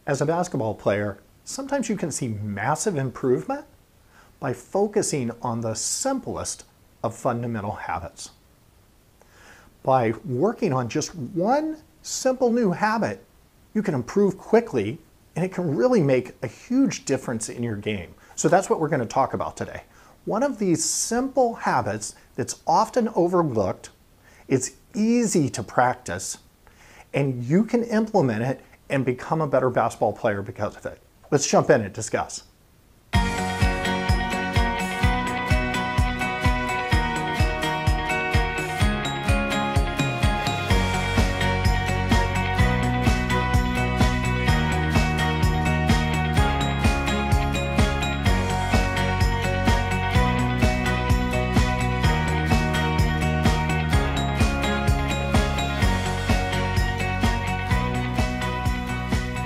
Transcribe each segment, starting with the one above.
As a basketball player, sometimes you can see massive improvement by focusing on the simplest of fundamental habits. By working on just one simple new habit, you can improve quickly and it can really make a huge difference in your game. So that's what we're going to talk about today. One of these simple habits that's often overlooked, it's easy to practice, and you can implement it and become a better basketball player because of it. Let's jump in and discuss.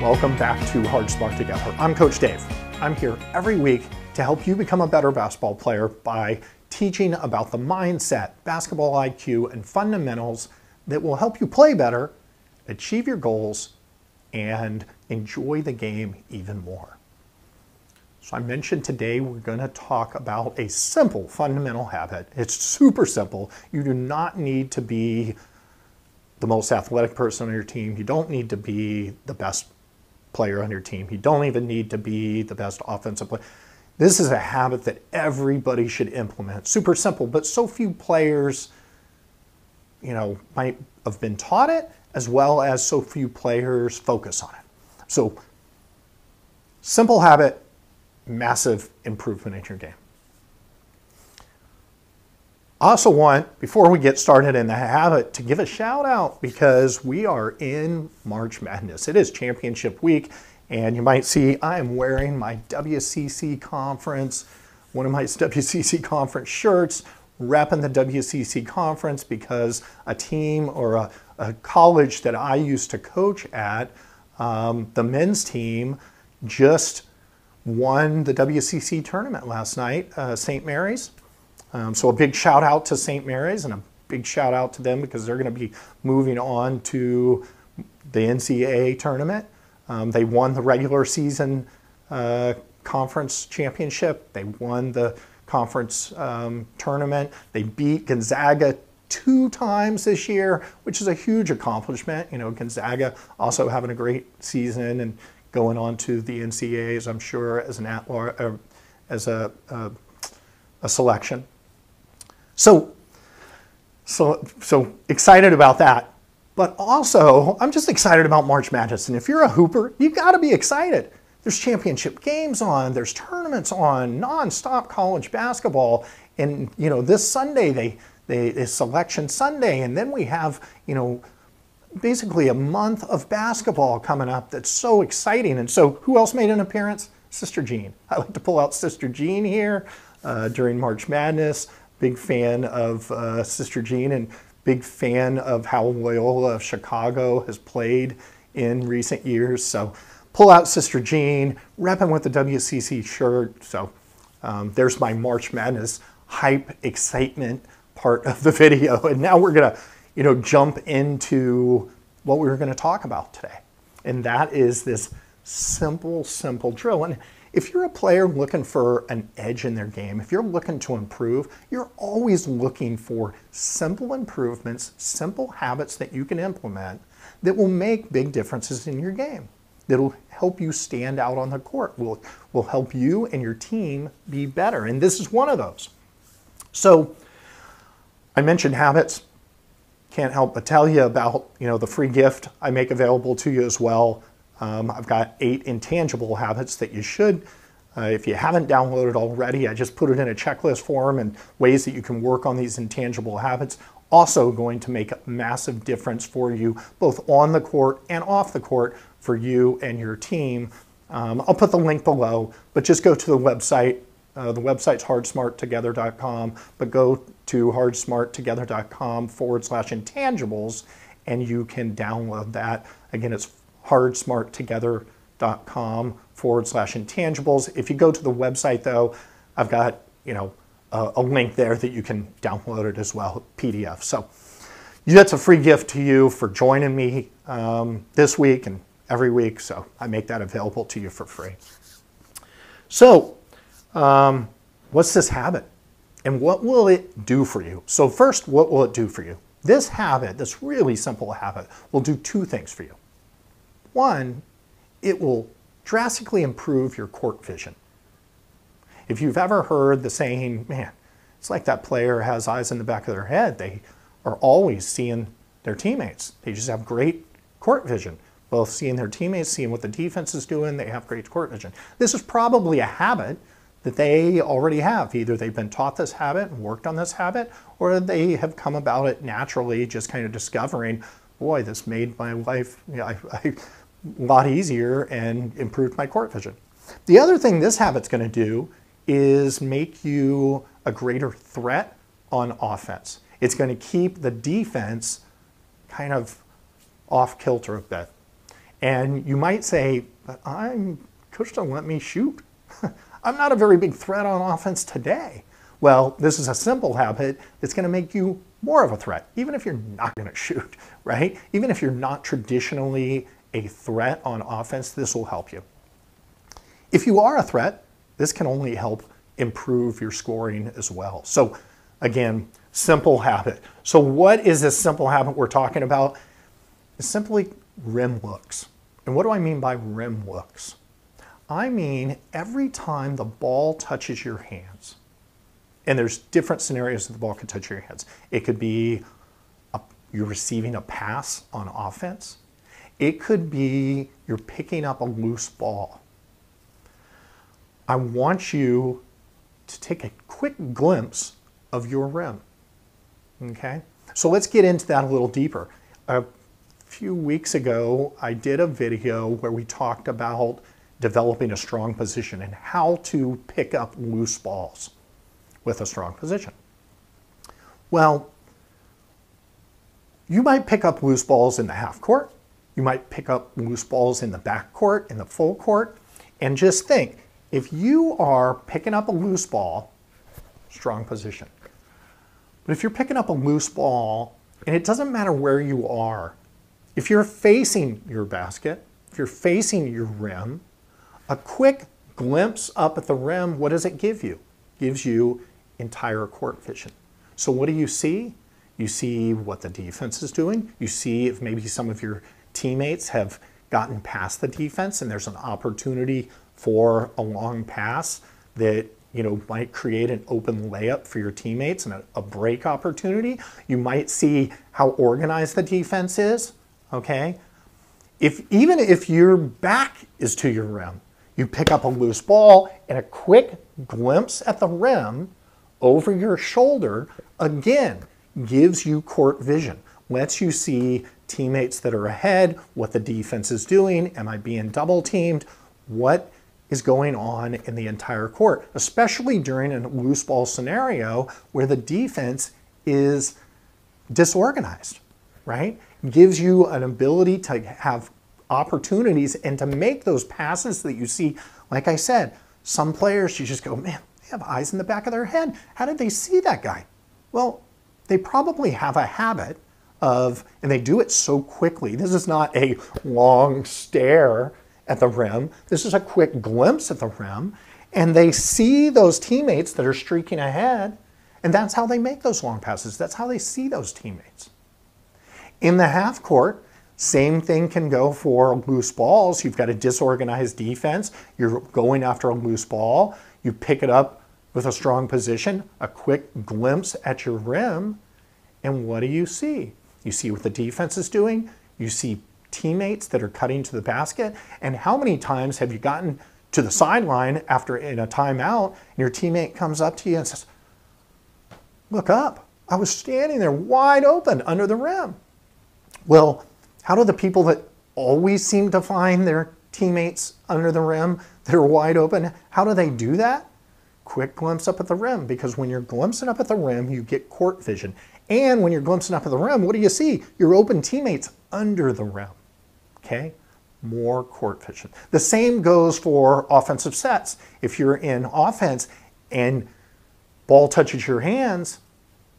Welcome back to Hard Smart Together. I'm Coach Dave. I'm here every week to help you become a better basketball player by teaching about the mindset, basketball IQ, and fundamentals that will help you play better, achieve your goals, and enjoy the game even more. So I mentioned today we're going to talk about a simple fundamental habit. It's super simple. You do not need to be the most athletic person on your team. You don't need to be the best player on your team. You don't even need to be the best offensive player. This is a habit that everybody should implement. Super simple, but so few players, might have been taught it, as well as so few players focus on it. So, simple habit, massive improvement in your game. I also want, before we get started in the habit, to give a shout out because we are in March Madness. It is championship week, and you might see I am wearing my WCC conference, one of my WCC conference shirts, repping the WCC conference because a team or a college that I used to coach at, the men's team, just won the WCC tournament last night, St. Mary's. So a big shout out to St. Mary's and a big shout out to them because they're going to be moving on to the NCAA tournament. They won the regular season conference championship. They won the conference tournament. They beat Gonzaga 2 times this year, which is a huge accomplishment. Gonzaga also having a great season and going on to the NCAAs, I'm sure, as an as a selection. So excited about that. But also, I'm just excited about March Madness. And if you're a hooper, you've got to be excited. There's championship games on, there's tournaments on, non-stop college basketball. And, this Sunday, it's Selection Sunday. And then we have, basically a month of basketball coming up that's so exciting. And so who else made an appearance? Sister Jean. I like to pull out Sister Jean here during March Madness. Big fan of Sister Jean and big fan of how Loyola of Chicago has played in recent years. So pull out Sister Jean, repping with the WCC shirt. So there's my March Madness hype, excitement part of the video. And now we're going to, jump into what we were going to talk about today. And that is this simple drill. And if you're a player looking for an edge in their game, if you're looking to improve, you're always looking for simple improvements, simple habits that you can implement that will make big differences in your game, that'll help you stand out on the court, will help you and your team be better. And this is one of those. So I mentioned habits. Can't help but tell you about the free gift I make available to you as well. I've got 8 intangible habits that you should, if you haven't downloaded already, I just put it in a checklist form and ways that you can work on these intangible habits. Also going to make a massive difference for you, both on the court and off the court for you and your team. I'll put the link below, but just go to the website. The website's hardsmarttogether.com, but go to hardsmarttogether.com/intangibles and you can download that. Again, it's hardsmarttogether.com/intangibles. If you go to the website though, I've got, a link there that you can download it as well, PDF. So that's a free gift to you for joining me this week and every week, so I make that available to you for free. So, what's this habit? And what will it do for you? So first, what will it do for you? This habit, this really simple habit, will do two things for you. One, it will drastically improve your court vision. If you've ever heard the saying, man, it's like that player has eyes in the back of their head. They are always seeing their teammates. They just have great court vision. Both seeing their teammates, seeing what the defense is doing, they have great court vision. This is probably a habit that they already have. Either they've been taught this habit and worked on this habit, or they have come about it naturally, just kind of discovering, boy, this made my life a lot easier and improved my court vision. The other thing this habit's going to do is make you a greater threat on offense. It's going to keep the defense kind of off kilter a bit. And you might say, but coach don't let me shoot. I'm not a very big threat on offense today. Well, this is a simple habit that's going to make you more of a threat, even if you're not going to shoot, right? Even if you're not traditionally a threat on offense, this will help you. If you are a threat, this can only help improve your scoring as well. So again, simple habit. So what is this simple habit we're talking about? It's simply rim looks. And what do I mean by rim looks? I mean, every time the ball touches your hands, and there's different scenarios that the ball could touch your hands. It could be you're receiving a pass on offense. It could be you're picking up a loose ball. I want you to take a quick glimpse of your rim, okay? So let's get into that a little deeper. A few weeks ago, I did a video where we talked about developing a strong position and how to pick up loose balls with a strong position. Well, you might pick up loose balls in the half court. You might pick up loose balls in the back court, in the full court, and just think, if you are picking up a loose ball, strong position. But if you're picking up a loose ball, and it doesn't matter where you are, if you're facing your basket, if you're facing your rim, a quick glimpse up at the rim, what does it give you? It gives you entire court vision. So what do you see? You see what the defense is doing. You see if maybe some of your teammates have gotten past the defense and there's an opportunity for a long pass that might create an open layup for your teammates and a break opportunity. You might see how organized the defense is, okay? Even if your back is to your rim, you pick up a loose ball and a quick glimpse at the rim over your shoulder, again, gives you court vision, lets you see teammates that are ahead, what the defense is doing, am I being double teamed, what is going on in the entire court, especially during a loose ball scenario where the defense is disorganized, right? Gives you an ability to have opportunities and to make those passes that you see. Like I said, some players, you just go, man, they have eyes in the back of their head. How did they see that guy? Well, they probably have a habit of, and they do it so quickly. This is not a long stare at the rim. This is a quick glimpse at the rim. And they see those teammates that are streaking ahead, and that's how they make those long passes. That's how they see those teammates. In the half court, same thing can go for loose balls. You've got a disorganized defense. You're going after a loose ball. You pick it up with a strong position, a quick glimpse at your rim, and what do you see? You see what the defense is doing. You see teammates that are cutting to the basket. And how many times have you gotten to the sideline after in a timeout and your teammate comes up to you and says, look up, I was standing there wide open under the rim. Well, how do the people that always seem to find their teammates under the rim that are wide open, how do they do that? Quick glimpse up at the rim, because when you're glimpsing up at the rim, you get court vision. And when you're glimpsing up at the rim, what do you see? Your open teammates under the rim, okay? More court vision. The same goes for offensive sets. If you're in offense and ball touches your hands,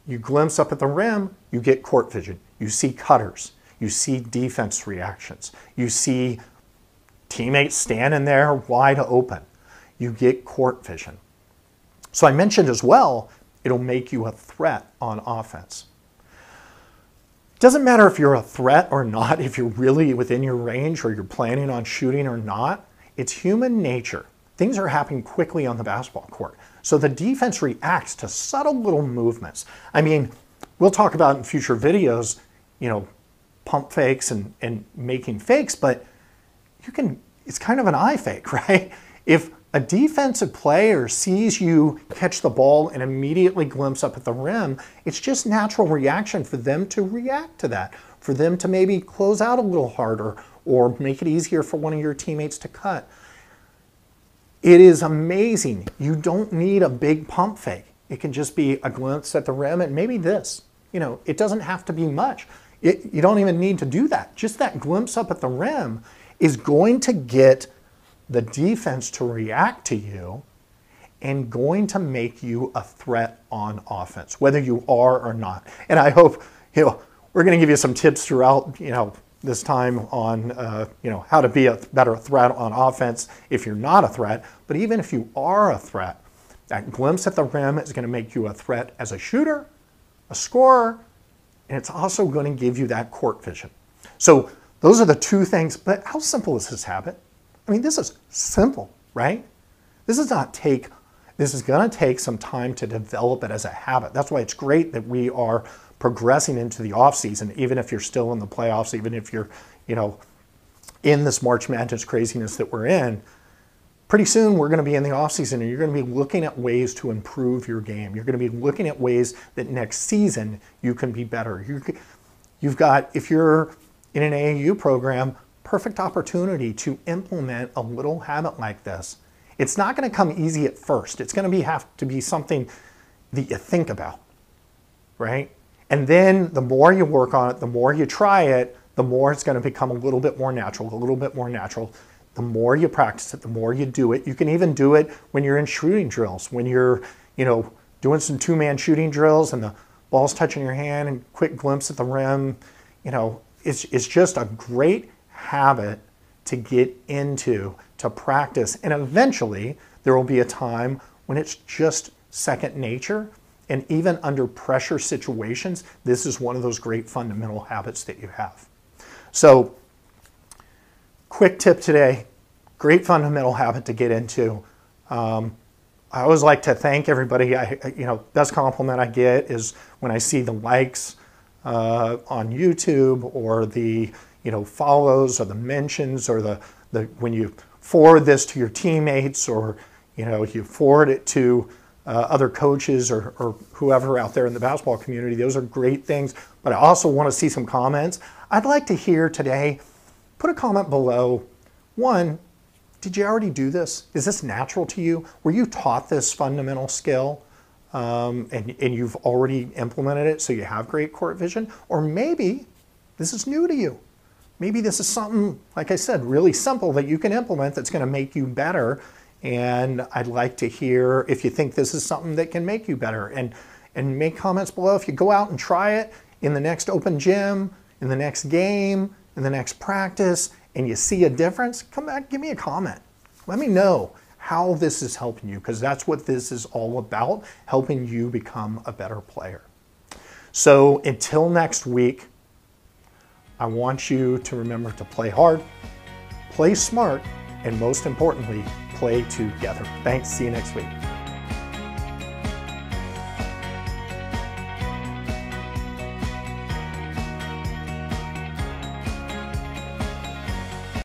you glimpse up at the rim, you get court vision. You see cutters. You see defense reactions. You see teammates standing there wide open. You get court vision. So I mentioned as well, it'll make you a threat on offense. Doesn't matter if you're a threat or not, if you're really within your range or you're planning on shooting or not, it's human nature. Things are happening quickly on the basketball court. So the defense reacts to subtle little movements. I mean, we'll talk about in future videos, pump fakes and making fakes, but it's kind of an eye fake, right? If a defensive player sees you catch the ball and immediately glimpse up at the rim, it's just natural reaction for them to react to that, for them to maybe close out a little harder or make it easier for one of your teammates to cut. It is amazing. You don't need a big pump fake. It can just be a glimpse at the rim and maybe this. It doesn't have to be much. You don't even need to do that. Just that glimpse up at the rim is going to get the defense to react to you and going to make you a threat on offense, whether you are or not. And I hope, we're going to give you some tips throughout, this time on, how to be a better threat on offense if you're not a threat. But even if you are a threat, that glimpse at the rim is going to make you a threat as a shooter, a scorer, and it's also going to give you that court vision. So those are the two things. But how simple is this habit? I mean, this is simple, right? This is going to take some time to develop it as a habit. That's why it's great that we are progressing into the off season, even if you're still in the playoffs, even if you're, in this March Madness craziness that we're in. Pretty soon we're going to be in the off season and you're going to be looking at ways to improve your game. You're going to be looking at ways that next season you can be better. You've got, if you're in an AAU program, perfect opportunity to implement a little habit like this. It's not going to come easy at first. It's going to have to be something that you think about, right? And then the more you work on it, the more you try it, the more it's going to become a little bit more natural, a little bit more natural. The more you practice it, the more you do it. You can even do it when you're in shooting drills, when you're, doing some two-man shooting drills and the ball's touching your hand and quick glimpse at the rim. It's just a great habit to get into, to practice. And eventually there will be a time when it's just second nature. And even under pressure situations, this is one of those great fundamental habits that you have. So quick tip today, great fundamental habit to get into. I always like to thank everybody. Best compliment I get is when I see the likes on YouTube or the follows or the mentions or the when you forward this to your teammates or you forward it to other coaches or whoever out there in the basketball community. Those are great things. But I also want to see some comments. I'd like to hear today, put a comment below. One, did you already do this? Is this natural to you? Were you taught this fundamental skill and you've already implemented it so you have great court vision? Or maybe this is new to you. Maybe this is something, like I said, really simple that you can implement that's going to make you better. And I'd like to hear if you think this is something that can make you better. And make comments below. If you go out and try it in the next open gym, in the next game, in the next practice, and you see a difference, come back, give me a comment. Let me know how this is helping you, because that's what this is all about, helping you become a better player. So until next week, I want you to remember to play hard, play smart, and most importantly, play together. Thanks. See you next week.